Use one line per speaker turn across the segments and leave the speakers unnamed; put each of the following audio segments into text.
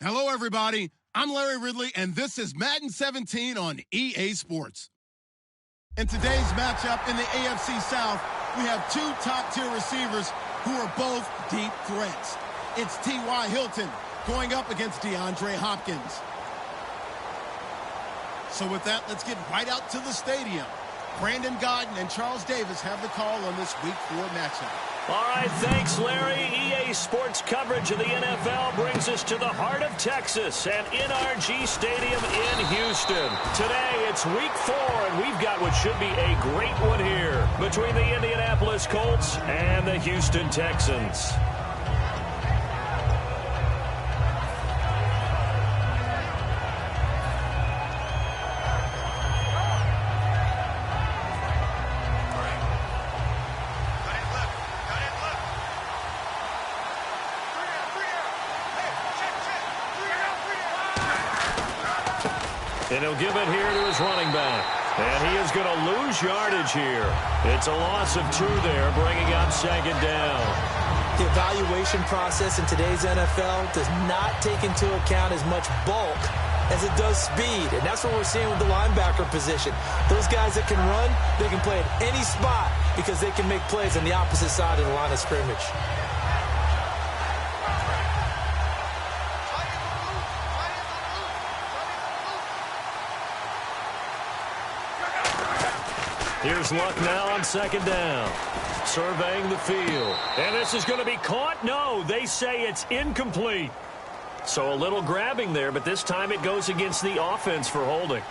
Hello, everybody. I'm Larry Ridley, and this is Madden 17 on EA Sports. In today's matchup in the AFC South, we have two top-tier receivers who are both deep threats. It's T.Y. Hilton going up against DeAndre Hopkins. So with that, let's get right out to the stadium. Brandon Gaudin and Charles Davis have the call on this Week 4 matchup.
All right, thanks, Larry. EA Sports coverage of the NFL brings us to the heart of Texas at NRG Stadium in Houston. Today, it's Week 4, and we've got what should be a great one here between the Indianapolis Colts and the Houston Texans. And he'll give it here to his running back. And he is going to lose yardage here. It's a loss of 2 there, bringing up second down.
The evaluation process in today's NFL does not take into account as much bulk as it does speed. And that's what we're seeing with the linebacker position. Those guys that can run, they can play at any spot because they can make plays on the opposite side of the line of scrimmage.
Here's Luck now on second down. Surveying the field. And this is going to be caught? No, they say it's incomplete. So a little grabbing there, but this time it goes against the offense for holding.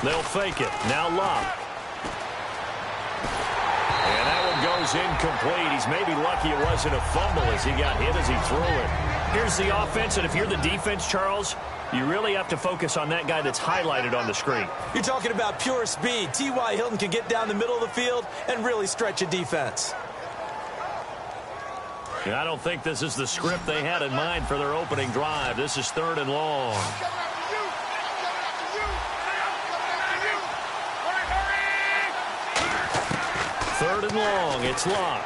They'll fake it. Now Luck. And that one goes incomplete. He's maybe lucky it wasn't a fumble as he got hit as he threw it. Here's the offense, and if you're the defense, Charles, you really have to focus on that guy that's highlighted on the screen.
You're talking about pure speed. T.Y. Hilton can get down the middle of the field and really stretch a defense.
And I don't think this is the script they had in mind for their opening drive. This is 3rd and long. Third and long, it's Luck.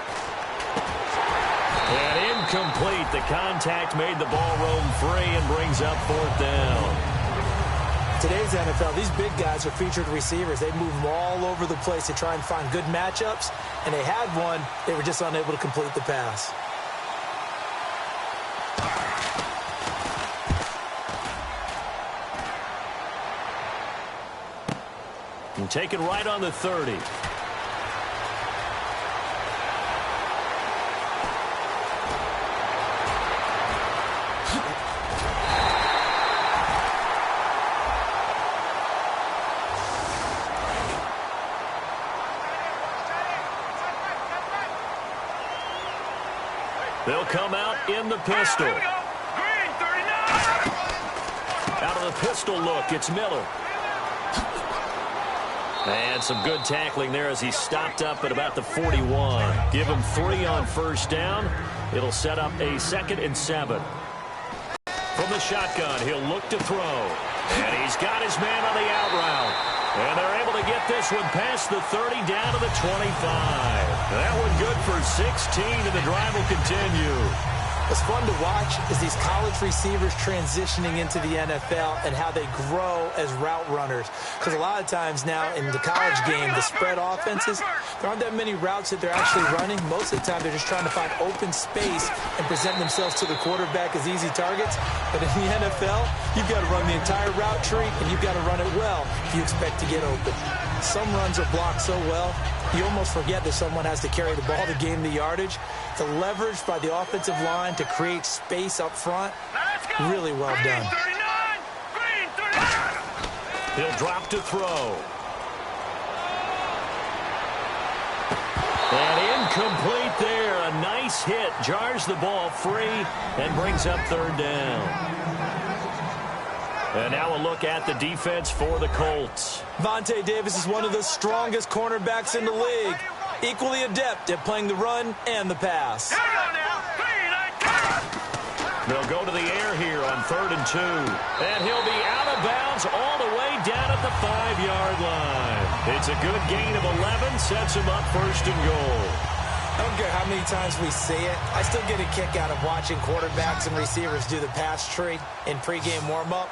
And incomplete. The contact made the ball roam free and brings up 4th down.
Today's NFL, these big guys are featured receivers. They move them all over the place to try and find good matchups, and they had one. They were just unable to complete the pass.
And take it right on the 30. They'll come out in the pistol. Out of the pistol look, it's Miller. And some good tackling there as he stopped up at about the 41. Give him 3 on first down. It'll set up a 2nd and 7. From the shotgun, he'll look to throw. And he's got his man on the out route. And they're able to get this one past the 30 down to the 25. That one good for 16, and the drive will continue.
What's fun to watch is these college receivers transitioning into the NFL and how they grow as route runners. Because a lot of times now in the college game, the spread offenses, there aren't that many routes that they're actually running. Most of the time, they're just trying to find open space and present themselves to the quarterback as easy targets. But in the NFL, you've got to run the entire route tree, and you've got to run it well if you expect to get open. Some runs are blocked so well, you almost forget that someone has to carry the ball to gain the yardage. The leverage by the offensive line to create space up front, really well done.
He'll drop to throw. And incomplete there. A nice hit. Jars the ball free and brings up 3rd down. And now a look at the defense for the Colts.
Vontae Davis is one of the strongest cornerbacks in the league. Equally adept at playing the run and the pass.
They'll go to the air here on 3rd and 2. And he'll be out of bounds all the way down at the 5-yard line. It's a good gain of 11, sets him up 1st and goal.
I don't care how many times we see it. I still get a kick out of watching quarterbacks and receivers do the pass tree in pregame warm-up.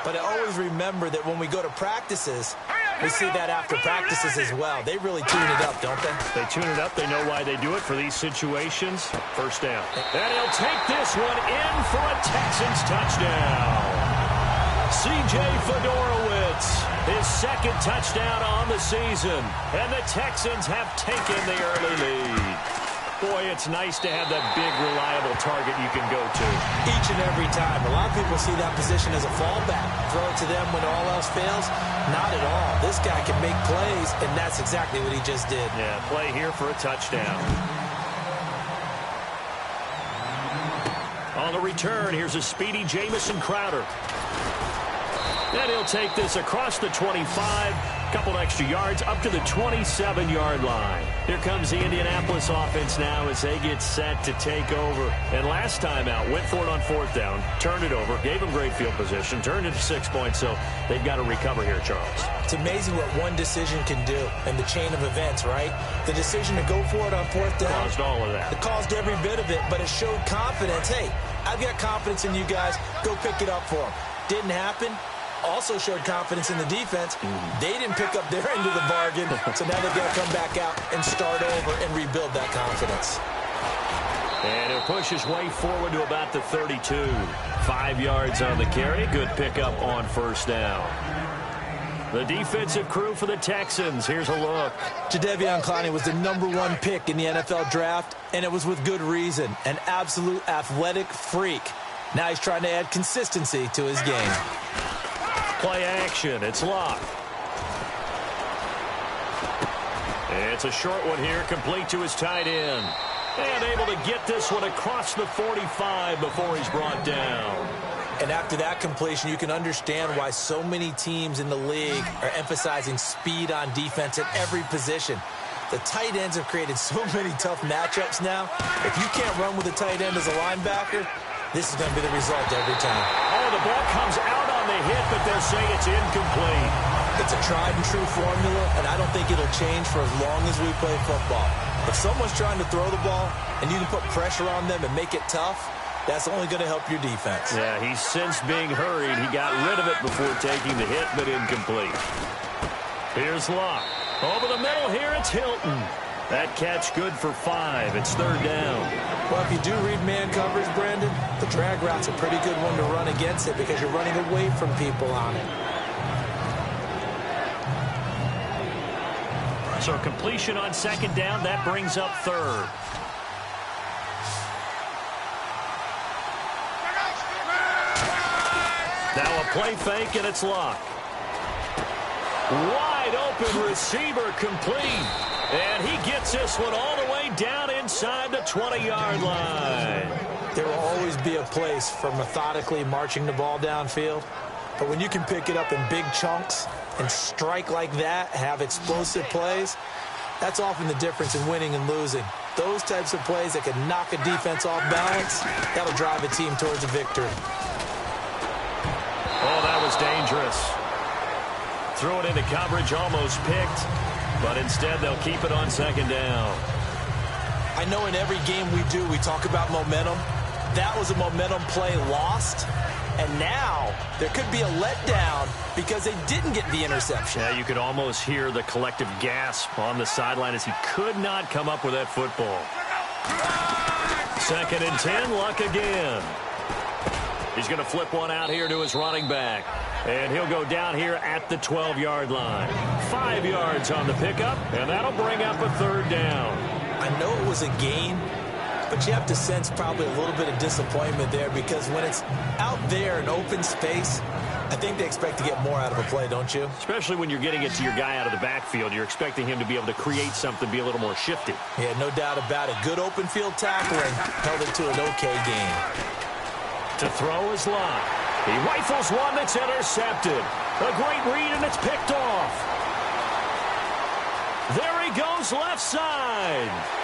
But I always remember that when we go to practices, we see that after practices as well. They really tune it up, don't they?
They tune it up. They know why they do it for these situations. 1st down. And he'll take this one in for a Texans touchdown. C.J. Fedorowicz, his 2nd touchdown on the season. And the Texans have taken the early lead. Boy, it's nice to have that big, reliable target you can go to.
Each and every time. A lot of people see that position as a fallback. Throw it to them when all else fails. Not at all. This guy can make plays, and that's exactly what he just did.
Yeah, play here for a touchdown. On the return, here's a speedy Jamison Crowder. And he'll take this across the 25, couple extra yards, up to the 27-yard line. Here comes the Indianapolis offense now as they get set to take over. And last time out, went for it on 4th down, turned it over, gave them great field position, turned it to 6 points, so they've got to recover here, Charles.
It's amazing what one decision can do in the chain of events, right? The decision to go for it on 4th down.
Caused all of that.
It caused every bit of it, but it showed confidence. Hey, I've got confidence in you guys. Go pick it up for them. Didn't happen. Also showed confidence in the defense. They didn't pick up their end of the bargain, so now they've got to come back out and start over and rebuild that confidence.
And he'll push his way forward to about the 32. 5 yards on the carry. Good pickup on 1st down. The defensive crew for the Texans. Here's a look.
Jadeveon Clowney was the #1 pick in the NFL draft, and it was with good reason. An absolute athletic freak. Now he's trying to add consistency to his game.
Play action. It's locked. It's a short one here, complete to his tight end. And able to get this one across the 45 before he's brought down.
And after that completion, you can understand why so many teams in the league are emphasizing speed on defense at every position. The tight ends have created so many tough matchups now. If you can't run with a tight end as a linebacker, this is going to be the result every time.
Oh, the ball comes out on the hit, but they'll say it's incomplete.
It's a tried-and-true formula, and I don't think it'll change for as long as we play football. If someone's trying to throw the ball, and you can put pressure on them and make it tough, that's only going to help your defense.
Yeah, he's since being hurried. He got rid of it before taking the hit, but incomplete. Here's Locke. Over the middle here, it's Hilton. That catch good for 5. It's 3rd down.
Well, if you do read man coverage, Brandon, the drag route's a pretty good one to run against it because you're running away from people on it.
So completion on 2nd down, that brings up 3rd. Now a play fake, and it's Locke. Wide open receiver complete. And he gets this one all the way down inside the 20-yard line.
There will always be a place for methodically marching the ball downfield. But when you can pick it up in big chunks and strike like that, have explosive plays, that's often the difference in winning and losing. Those types of plays that can knock a defense off balance, that'll drive a team towards a victory.
Oh, that was dangerous. Threw it into coverage, almost picked. But instead, they'll keep it on 2nd down.
I know in every game we do, we talk about momentum. That was a momentum play lost. And now there could be a letdown because they didn't get the interception.
Yeah, you could almost hear the collective gasp on the sideline as he could not come up with that football. 2nd and 10, Luck again. He's going to flip one out here to his running back. And he'll go down here at the 12-yard line. 5 yards on the pickup, and that'll bring up a 3rd down.
I know it was a gain, but you have to sense probably a little bit of disappointment there because when it's out there in open space, I think they expect to get more out of a play, don't you?
Especially when you're getting it to your guy out of the backfield. You're expecting him to be able to create something, be a little more shifty.
Yeah, no doubt about it. Good open field tackling held it to an okay game.
To throw is Locke. He rifles one that's intercepted. A great read, and it's picked off. There he goes left side.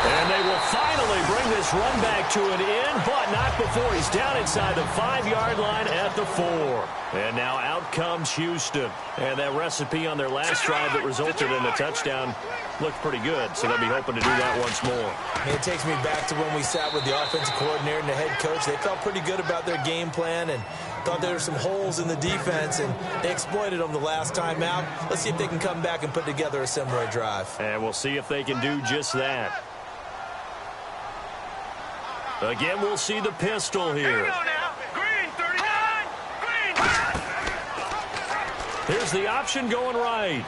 And they will finally bring this run back to an end, but not before he's down inside the 5-yard line at the 4. And now out comes Houston. And that recipe on their last drive that resulted in a touchdown looked pretty good, so they'll be hoping to do that once more.
It takes me back to when we sat with the offensive coordinator and the head coach. They felt pretty good about their game plan and thought there were some holes in the defense, and they exploited them the last time out. Let's see if they can come back and put together a similar drive.
And we'll see if they can do just that. Again, we'll see the pistol here.
Green, 39! Green!
Here's the option going right.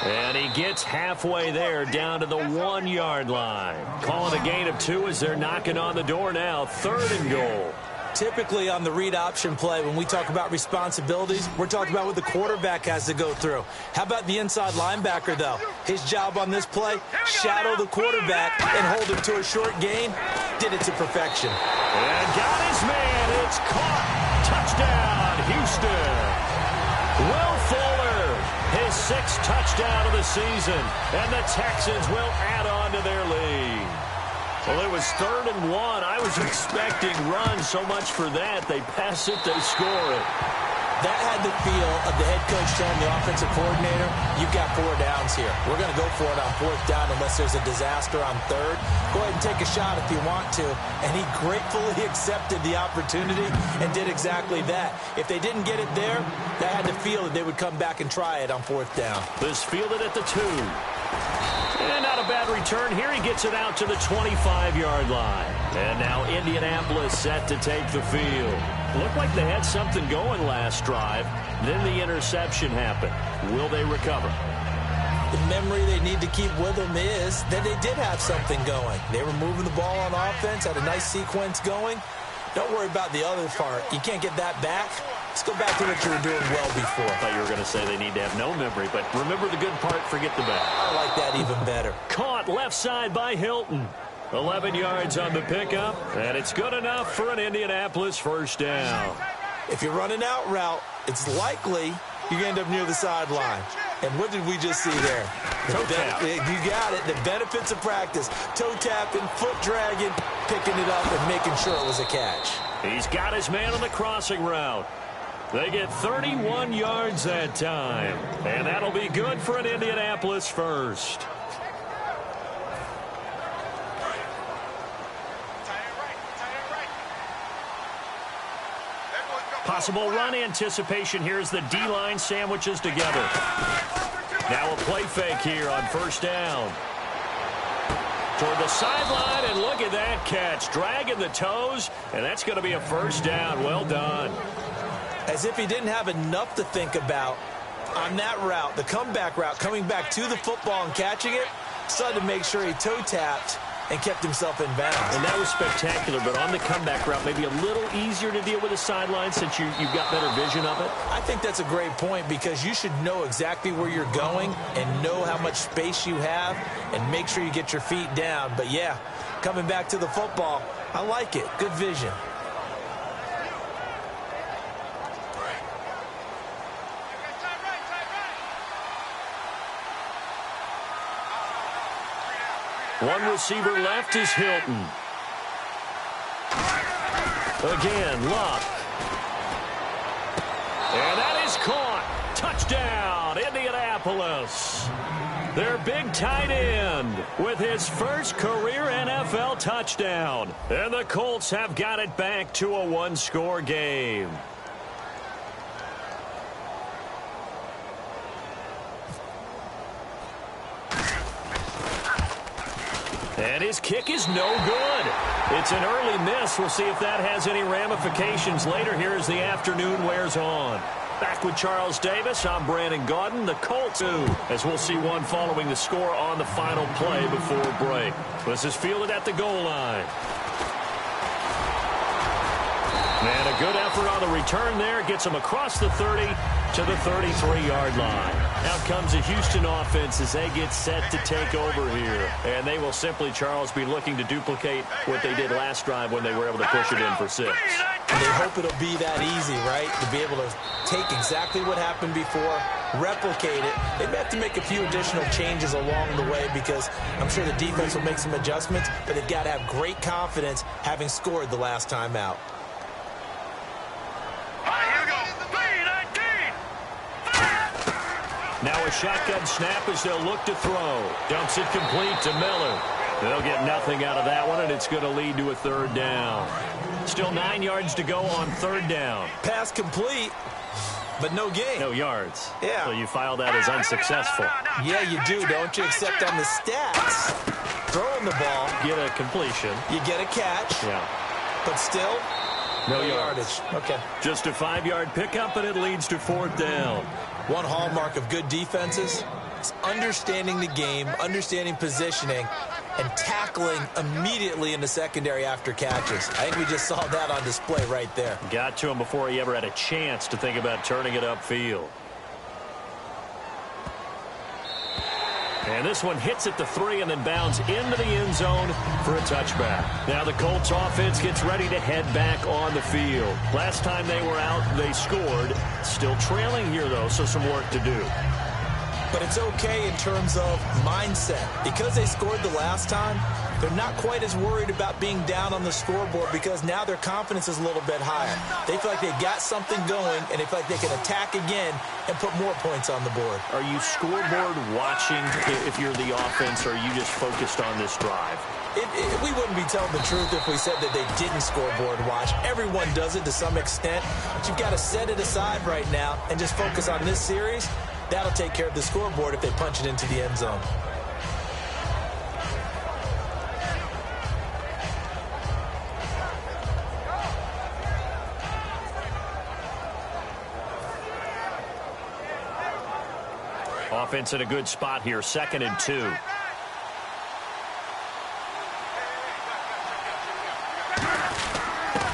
And he gets halfway there, down to the 1-yard line. Calling a gain of 2 as they're knocking on the door now. 3rd and goal.
Typically on the read option play, when we talk about responsibilities, we're talking about what the quarterback has to go through. How about the inside linebacker, though? His job on this play, shadow the quarterback and hold him to a short gain. Did it to perfection.
And got his man. It's caught. Touchdown, Houston. Will Fuller, his 6th touchdown of the season. And the Texans will add on to their lead. Well, it was 3rd and 1. I was expecting runs. So much for that. They pass it, they score it.
That had the feel of the head coach telling the offensive coordinator, you've got 4 downs here. We're going to go for it on 4th down unless there's a disaster on 3rd. Go ahead and take a shot if you want to. And he gratefully accepted the opportunity and did exactly that. If they didn't get it there, they had the feel that they would come back and try it on 4th down.
This fielded at the 2. And not a bad return here. He gets it out to the 25-yard line. And now Indianapolis set to take the field. Looked like they had something going last drive. Then the interception happened. Will they recover?
The memory they need to keep with them is that they did have something going. They were moving the ball on offense, had a nice sequence going. Don't worry about the other part. You can't get that back. Let's go back to what you were doing well before.
I thought you were going to say they need to have no memory, but remember the good part, forget the bad.
I like that even better.
Caught left side by Hilton. 11 yards on the pickup, and it's good enough for an Indianapolis 1st down.
If you're running out route, it's likely you're going to end up near the sideline. And what did we just see there?
Toe tap.
You got it. The benefits of practice. Toe tapping, foot dragging, picking it up, and making sure it was a catch.
He's got his man on the crossing route. They get 31 yards that time. And that'll be good for an Indianapolis 1st. Possible run anticipation here as the D-line sandwiches together. Now a play fake here on 1st down. Toward the sideline, and look at that catch. Dragging the toes, and that's going to be a 1st down. Well done.
As if he didn't have enough to think about on that route, the comeback route, coming back to the football and catching it, decided to make sure he toe tapped and kept himself in bounds.
And that was spectacular, but on the comeback route, maybe a little easier to deal with the sideline since you've got better vision of it?
I think that's a great point because you should know exactly where you're going and know how much space you have and make sure you get your feet down. But, yeah, coming back to the football, I like it. Good vision.
One receiver left is Hilton. Again, Luck. And that is caught. Touchdown, Indianapolis. Their big tight end with his 1st career NFL touchdown. And the Colts have got it back to a 1-score game. And his kick is no good. It's an early miss. We'll see if that has any ramifications later here as the afternoon wears on. Back with Charles Davis, I'm Brandon Gaudin. The Colts, as we'll see one following the score on the final play before break. This is fielded at the goal line. And a good effort on the return there. Gets him across the 30 to the 33-yard line. Out comes the Houston offense as they get set to take over here. And they will simply, Charles, be looking to duplicate what they did last drive when they were able to push it in for 6.
And they hope it'll be that easy, right? To be able to take exactly what happened before, replicate it. They may have to make a few additional changes along the way because I'm sure the defense will make some adjustments, but they've got to have great confidence having scored the last time out.
Now a shotgun snap as they'll look to throw. Dumps it complete to Miller. They'll get nothing out of that one, and it's going to lead to a third down. Still 9 yards to go on third down.
Pass complete, but no gain.
No yards.
Yeah.
So you file that as unsuccessful.
Yeah, you do, don't you? Except on the stats. Throwing the ball.
Get a completion.
You get a catch.
Yeah.
But still, no yardage. Okay.
Just a 5-yard pickup, and it leads to fourth down.
One hallmark of good defenses is understanding the game, understanding positioning, and tackling immediately in the secondary after catches. I think we just saw that on display right there.
Got to him before he ever had a chance to think about turning it upfield. And this one hits at the 3 and then bounds into the end zone for a touchback. Now the Colts offense gets ready to head back on the field. Last time they were out, they scored. Still trailing here, though, so some work to do.
But it's okay in terms of mindset. Because they scored the last time, they're not quite as worried about being down on the scoreboard because now their confidence is a little bit higher. They feel like they've got something going, and they feel like they can attack again and put more points on the board.
Are you scoreboard watching if you're the offense, or are you just focused on this drive?
We wouldn't be telling the truth if we said that they didn't scoreboard watch. Everyone does it to some extent, but you've got to set it aside right now and just focus on this series. That'll take care of the scoreboard if they punch it into the end zone.
Offense in a good spot here, 2nd and 2.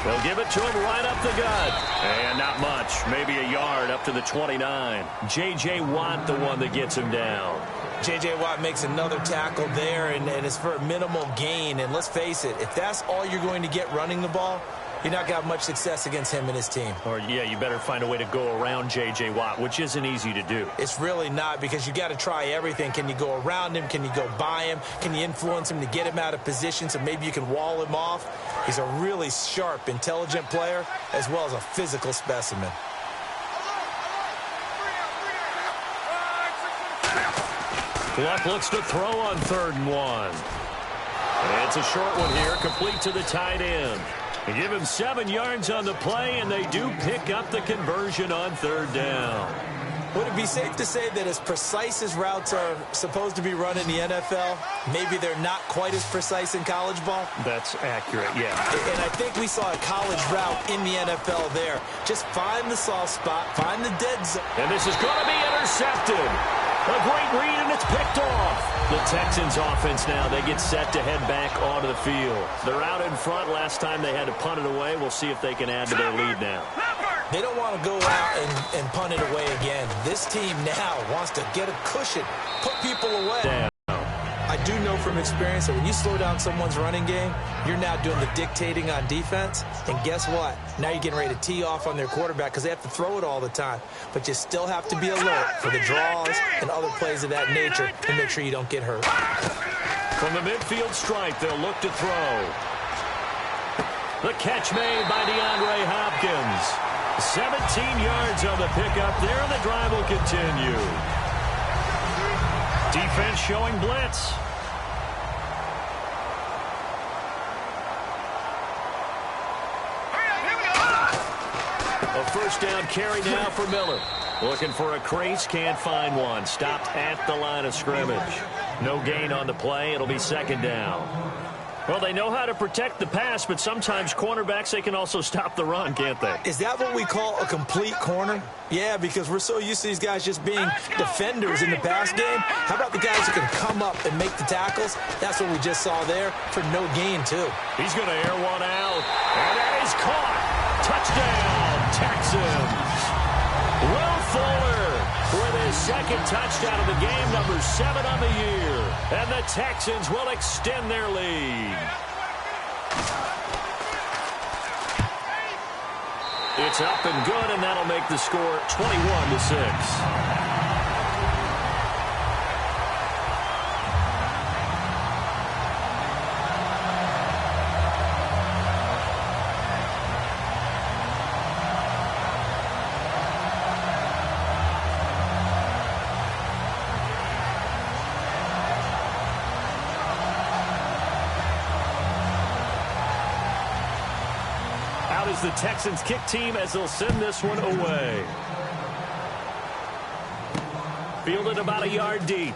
They'll give it to him right up the gut. And not much, maybe a yard up to the 29. J.J. Watt, the one that gets him down.
J.J. Watt makes another tackle there, and it's for a minimal gain. And let's face it, if that's all you're going to get running the ball, you're not going to have much success against him and his team.
Or, yeah, you better find a way to go around J.J. Watt, which isn't easy to do.
It's really not, because you got to try everything. Can you go around him? Can you go by him? Can you influence him to get him out of position so maybe you can wall him off? He's a really sharp, intelligent player, as well as a physical specimen.
Luck looks to throw on 3rd and 1. And it's a short one here, complete to the tight end. They give him 7 yards on the play, and they do pick up the conversion on 3rd down.
Would it be safe to say that as precise as routes are supposed to be run in the NFL, maybe they're not quite as precise in college ball?
That's accurate, yeah.
And I think we saw a college route in the NFL there. Just find the soft spot, find the dead zone.
And this is going to be intercepted. A great read, and it's picked off. The Texans offense now, they get set to head back onto the field. They're out in front. Last time they had to punt it away. We'll see if they can add to their lead now.
They don't want to go out and punt it away again. This team now wants to get a cushion, put people away.
Damn.
I do know from experience that when you slow down someone's running game, you're now doing the dictating on defense. And guess what? Now you're getting ready to tee off on their quarterback because they have to throw it all the time. But you still have to be alert for the draws and other plays of that nature to make sure you don't get hurt.
From the midfield stripe, they'll look to throw. The catch made by DeAndre Hopkins. 17 yards on the pickup there, and the drive will continue. Defense showing blitz. A first down carry now for Miller. Looking for a crease, can't find one. Stopped at the line of scrimmage. No gain on the play. It'll be 2nd down. Well, they know how to protect the pass, but sometimes cornerbacks, they can also stop the run, can't they?
Is that what we call a complete corner? Yeah, because we're so used to these guys just being defenders in the pass game. How about the guys who can come up and make the tackles? That's what we just saw there for no gain, too.
He's going to air one out, and that is caught. Touchdown, Texans. Will Fuller with his 2nd touchdown of the game, number 7 on the year. And the Texans will extend their lead. It's up and good, and that'll make the score 21-6. Is the Texans kick team as they'll send this one away. Fielded about a yard deep.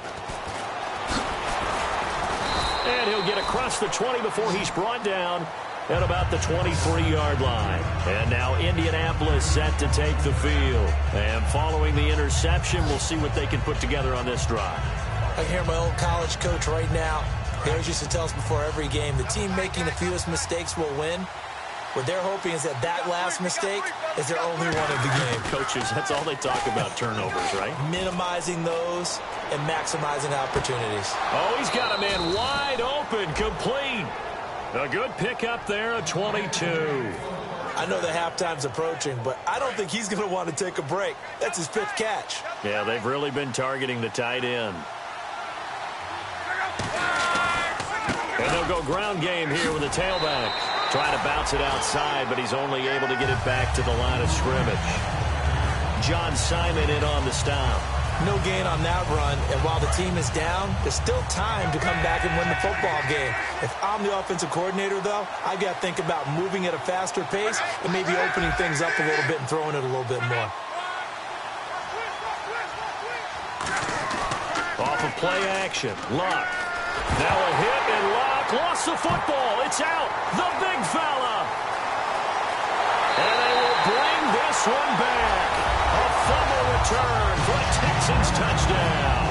And he'll get across the 20 before he's brought down at about the 23-yard line. And now Indianapolis set to take the field. And following the interception, we'll see what they can put together on this drive.
I hear my old college coach right now. He always used to tell us before every game, the team making the fewest mistakes will win. What they're hoping is that last mistake is their only one of the game.
Coaches, that's all they talk about, turnovers, right?
Minimizing those and maximizing opportunities.
Oh, he's got a man wide open, complete. A good pickup there, a 22.
I know the halftime's approaching, but I don't think he's going to want to take a break. That's his 5th catch.
Yeah, they've really been targeting the tight end. And they'll go ground game here with a tailback. Trying to bounce it outside, but he's only able to get it back to the line of scrimmage. John Simon in on the stop.
No gain on that run, and while the team is down, there's still time to come back and win the football game. If I'm the offensive coordinator, though, I've got to think about moving at a faster pace and maybe opening things up a little bit and throwing it a little bit more.
Off of play action, Luck. Now a hit, and Luck lost the football. It's out. The big fella. And they will bring this one back. A fumble return for a Texans touchdown.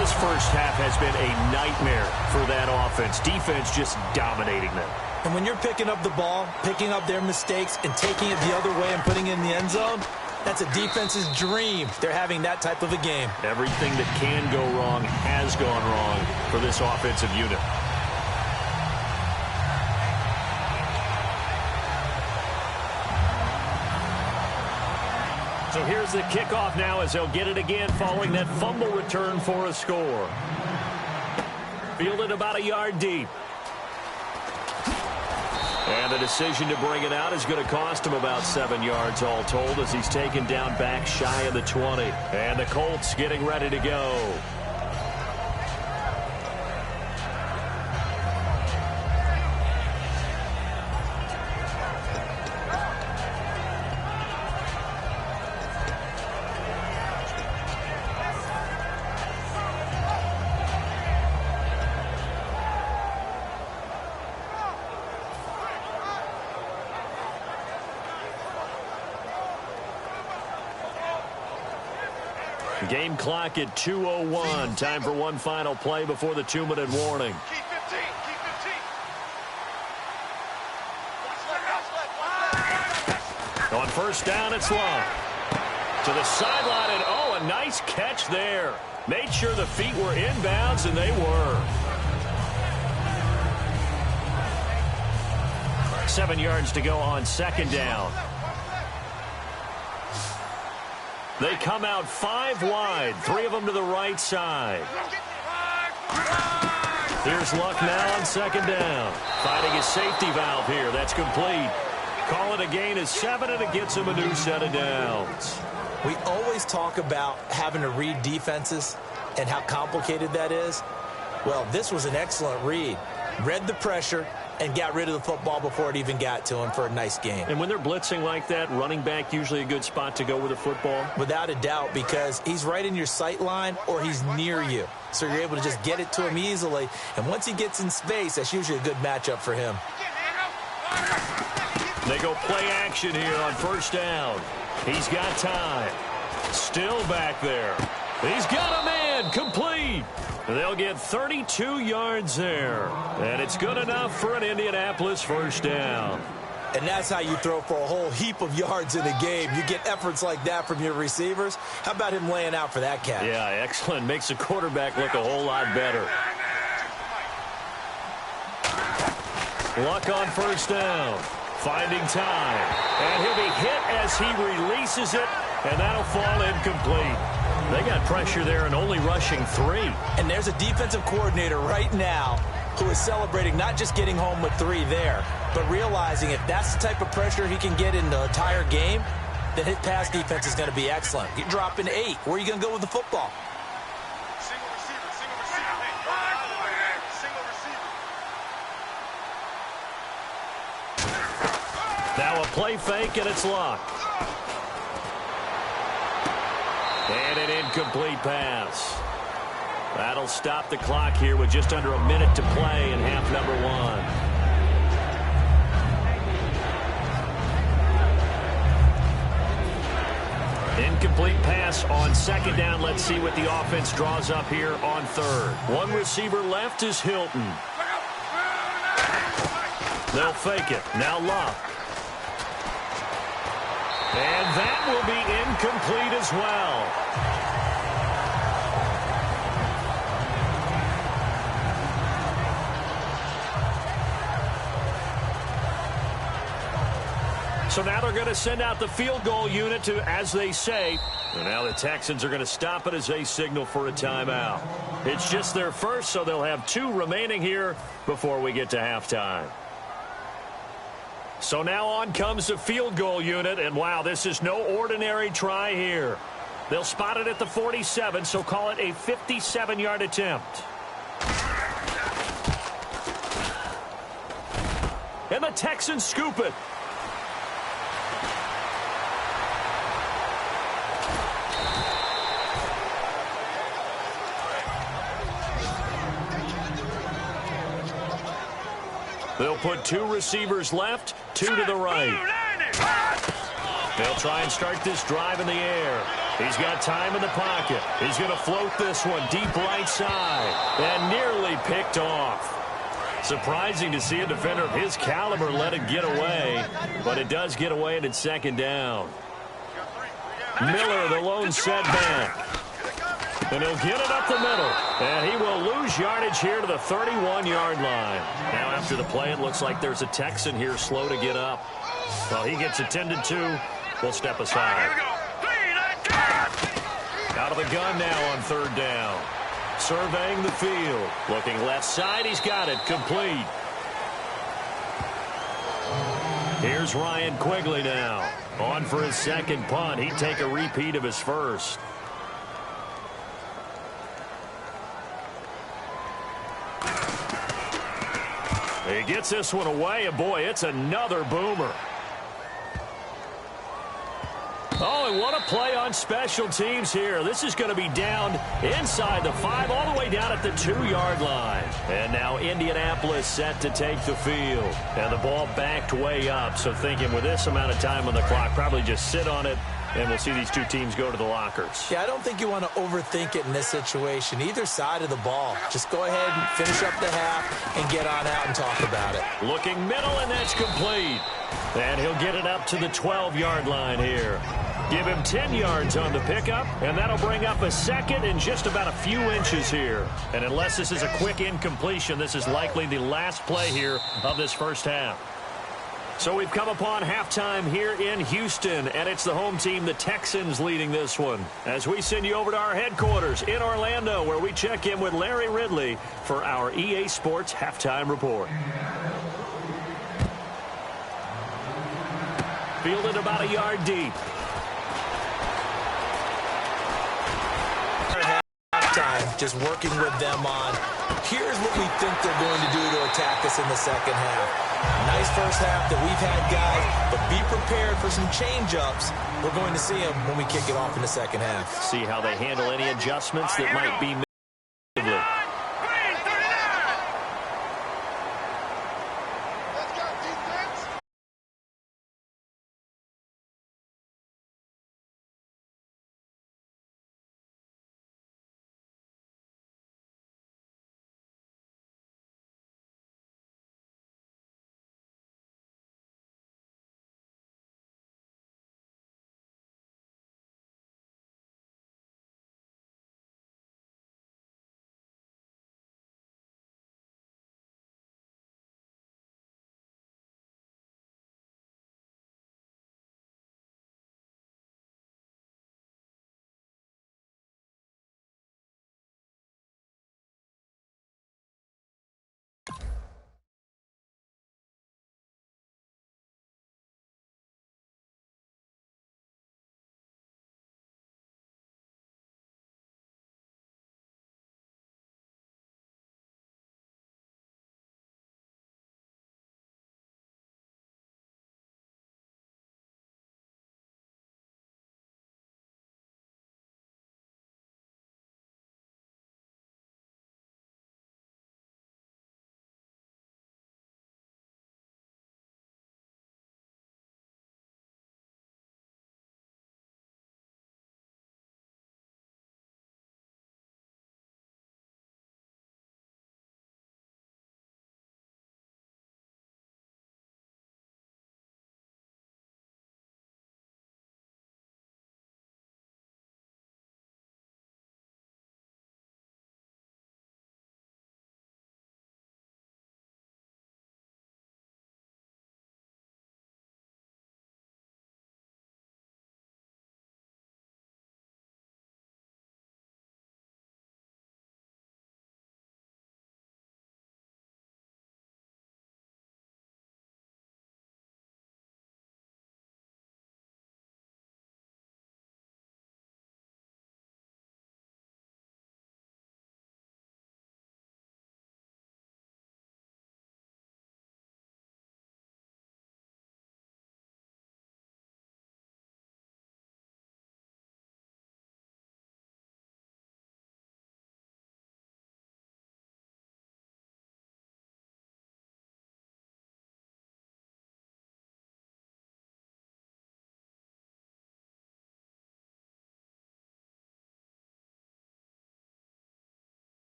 This first half has been a nightmare for that offense. Defense just dominating them.
And when you're picking up the ball, picking up their mistakes, and taking it the other way and putting it in the end zone, that's a defense's dream. They're having that type of a game.
Everything that can go wrong has gone wrong for this offensive unit. So here's the kickoff now as they'll get it again following that fumble return for a score. Fielded about a yard deep. And the decision to bring it out is going to cost him about 7 yards all told as he's taken down back shy of the 20. And the Colts getting ready to go. Game clock at 2:01. Time for one final play before the 2-minute warning.
Keep 15. Keep 15.
On first down, it's Long. To the sideline, and oh, a nice catch there. Made sure the feet were inbounds, and they were. 7 yards to go on second down. They come out 5 wide, 3 of them to the right side. Here's Luck now on second down. Finding his safety valve here. That's complete. Call it a gain of 7, and it gets him a new set of downs.
We always talk about having to read defenses and how complicated that is. Well, this was an excellent read. Read the pressure and got rid of the football before it even got to him for a nice game.
And when they're blitzing like that, running back usually a good spot to go with the football?
Without a doubt, because he's right in your sight line or he's near you. So you're able to just get it to him easily. And once he gets in space, that's usually a good matchup for him.
They go play action here on first down. He's got time. Still back there. He's got a man. Complete. They'll get 32 yards there. And it's good enough for an Indianapolis first down.
And that's how you throw for a whole heap of yards in a game. You get efforts like that from your receivers. How about him laying out for that catch?
Yeah, excellent. Makes the quarterback look a whole lot better. Luck on first down. Finding time. And he'll be hit as he releases it, and that'll fall incomplete. They got pressure there and only rushing 3.
And there's a defensive coordinator right now who is celebrating not just getting home with 3 there, but realizing if that's the type of pressure he can get in the entire game, then his pass defense is going to be excellent. You're dropping 8. Where are you going to go with the football?
Single receiver, single receiver. Hey, single receiver.
Now a play fake, and it's locked. And an incomplete pass. That'll stop the clock here with just under a minute to play in half number 1. Incomplete pass on second down. Let's see what the offense draws up here on third. One receiver left is Hilton. They'll fake it. Now Luck. And that will be incomplete as well. So now they're going to send out the field goal unit to, as they say. And now the Texans are going to stop it as they signal for a timeout. It's just their first, so they'll have 2 remaining here before we get to halftime. So now on comes the field goal unit, and wow, this is no ordinary try here. They'll spot it at the 47, so call it a 57-yard attempt. And the Texans scoop it. They'll put 2 receivers left, 2 to the right. They'll try and start this drive in the air. He's got time in the pocket. He's going to float this one deep right side. And nearly picked off. Surprising to see a defender of his caliber let it get away. But it does get away, and it's second down. Miller, the lone setback. And he'll get it up the middle. And he will lose yardage here to the 31-yard line. Now after the play, it looks like there's a Texan here slow to get up. Well, he gets attended to. We'll step aside. Out of the gun now on third down. Surveying the field. Looking left side. He's got it. Complete. Here's Ryan Quigley now. On for his second punt. He'd take a repeat of his first. He gets this one away, and boy, it's another boomer. Oh, and what a play on special teams here. This is going to be down inside the 5, all the way down at the 2-yard line. And now Indianapolis set to take the field. And the ball backed way up, so thinking with this amount of time on the clock, probably just sit on it, and we'll see these 2 teams go to the lockers.
Yeah, I don't think you want to overthink it in this situation. Either side of the ball. Just go ahead and finish up the half and get on out and talk about it.
Looking middle, and that's complete. And he'll get it up to the 12-yard line here. Give him 10 yards on the pickup, and that'll bring up a second in just about a few inches here. And unless this is a quick incompletion, this is likely the last play here of this first half. So we've come upon halftime here in Houston, and it's the home team, the Texans, leading this one. As we send you over to our headquarters in Orlando, where we check in with Larry Ridley for our EA Sports Halftime Report. Fielded about a yard deep.
Halftime, just working with them on, here's what we think they're going to do to attack us in the second half. Nice first half that we've had, guys, but be prepared for some change-ups. We're going to see them when we kick it off in the second half.
See how they handle any adjustments that might be made.